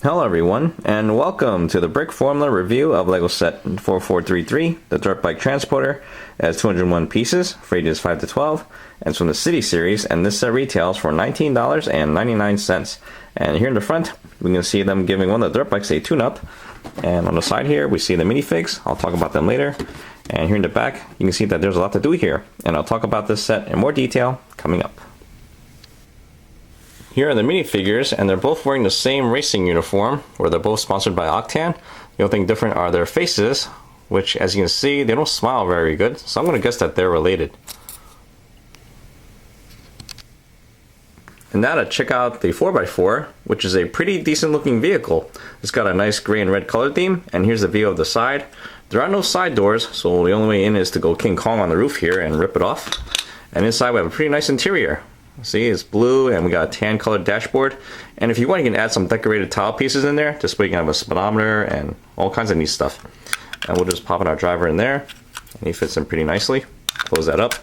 Hello everyone, and welcome to the Brickformula review of LEGO set 4433, the Dirt Bike Transporter. It has 201 pieces for ages 5 to 12, and it's from the City series, and this set retails for $19.99. And here in the front, we can see them giving one of the dirt bikes a tune-up, and on the side here, we see the minifigs. I'll talk about them later. And here in the back, you can see that there's a lot to do here, and I'll talk about this set in more detail coming up. Here are the minifigures, and they're both wearing the same racing uniform, where they're both sponsored by Octan. The only thing different are their faces, which, as you can see, they don't smile very good, so I'm going to guess that they're related. And now to check out the 4x4, which is a pretty decent looking vehicle. It's got a nice gray and red color theme, and here's the view of the side. There are no side doors, so the only way in is to go King Kong on the roof here and rip it off. And inside we have a pretty nice interior. See, it's blue, and we got a tan colored dashboard. And if you want, you can add some decorated tile pieces in there. This way you can have a speedometer and all kinds of neat stuff. And we'll just pop in our driver in there, and he fits in pretty nicely. Close that up.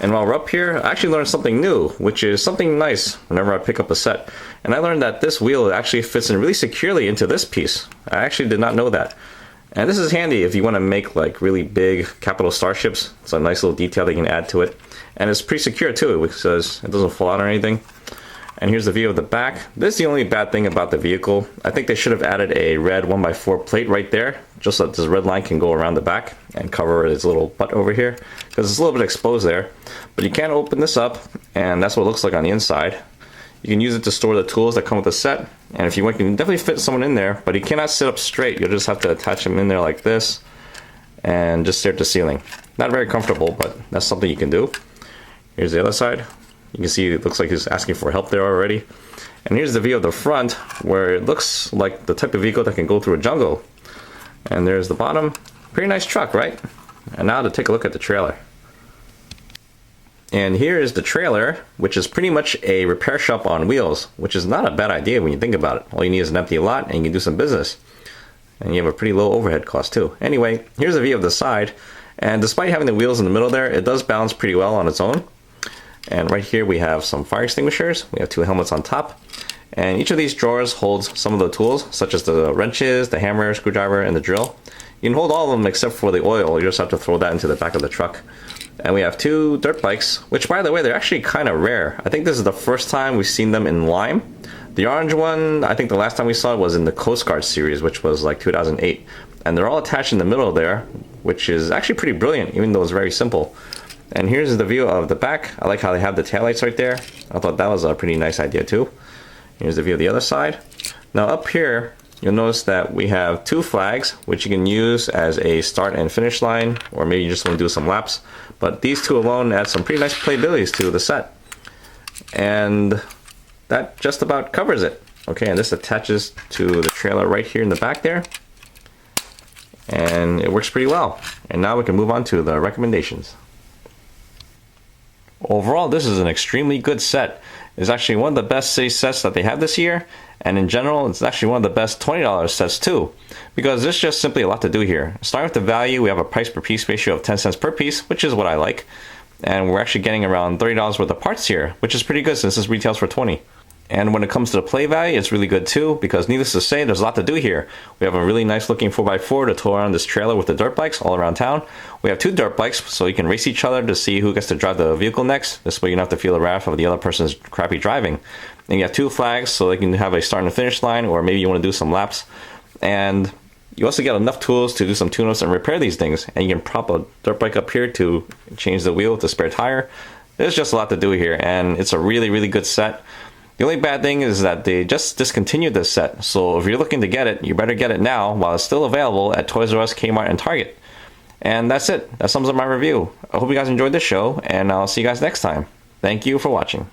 And while we're up here, I actually learned something new, which is something nice whenever I pick up a set. And I learned that this wheel actually fits in really securely into this piece. I actually did not know that. And this is handy if you want to make like really big capital starships. It's a nice little detail that you can add to it. And it's pretty secure too, because it doesn't fall out or anything. And here's the view of the back. This is the only bad thing about the vehicle. I think they should have added a red 1x4 plate right there, just so that this red line can go around the back and cover its little butt over here, because it's a little bit exposed there. But you can open this up, and that's what it looks like on the inside. You can use it to store the tools that come with the set, and if you want, you can definitely fit someone in there, but he cannot sit up straight. You'll just have to attach him in there like this, and just stare at the ceiling. Not very comfortable, but that's something you can do. Here's the other side. You can see it looks like he's asking for help there already. And here's the view of the front, where it looks like the type of vehicle that can go through a jungle. And there's the bottom. Pretty nice truck, right? And now to take a look at the trailer. And here is the trailer, which is pretty much a repair shop on wheels, which is not a bad idea when you think about it. All you need is an empty lot, and you can do some business. And you have a pretty low overhead cost too. Anyway, here's a view of the side. And despite having the wheels in the middle there, it does balance pretty well on its own. And right here we have some fire extinguishers. We have two helmets on top. And each of these drawers holds some of the tools, such as the wrenches, the hammer, screwdriver, and the drill. You can hold all of them except for the oil. You just have to throw that into the back of the truck. And we have two dirt bikes, which, by the way, they're actually kind of rare. I think this is the first time we've seen them in lime. The orange one, I think the last time we saw it was in the Coast Guard series, which was like 2008. And they're all attached in the middle there, which is actually pretty brilliant, even though it's very simple. And here's the view of the back. I like how they have the taillights right there. I thought that was a pretty nice idea too. Here's the view of the other side. Now up here, you'll notice that we have two flags, which you can use as a start and finish line, or maybe you just want to do some laps. But these two alone add some pretty nice playabilities to the set. And that just about covers it. Okay, and this attaches to the trailer right here in the back there. And it works pretty well. And now we can move on to the recommendations. Overall, this is an extremely good set. It's actually one of the best City sets that they have this year, and in general, it's actually one of the best $20 sets too, because there's just simply a lot to do here. Starting with the value, we have a price per piece ratio of 10 cents per piece, which is what I like, and we're actually getting around $30 worth of parts here, which is pretty good since this retails for $20. And when it comes to the play value, it's really good too, because needless to say, there's a lot to do here. We have a really nice looking 4x4 to tow around this trailer with the dirt bikes all around town. We have two dirt bikes, so you can race each other to see who gets to drive the vehicle next. This way you don't have to feel the wrath of the other person's crappy driving. And you have two flags, so they can have a start and a finish line, or maybe you want to do some laps. And you also get enough tools to do some tune-ups and repair these things. And you can prop a dirt bike up here to change the wheel with a spare tire. There's just a lot to do here, and it's a really, really good set. The only bad thing is that they just discontinued this set, so if you're looking to get it, you better get it now while it's still available at Toys R Us, Kmart, and Target. And that's it. That sums up my review. I hope you guys enjoyed this show, and I'll see you guys next time. Thank you for watching.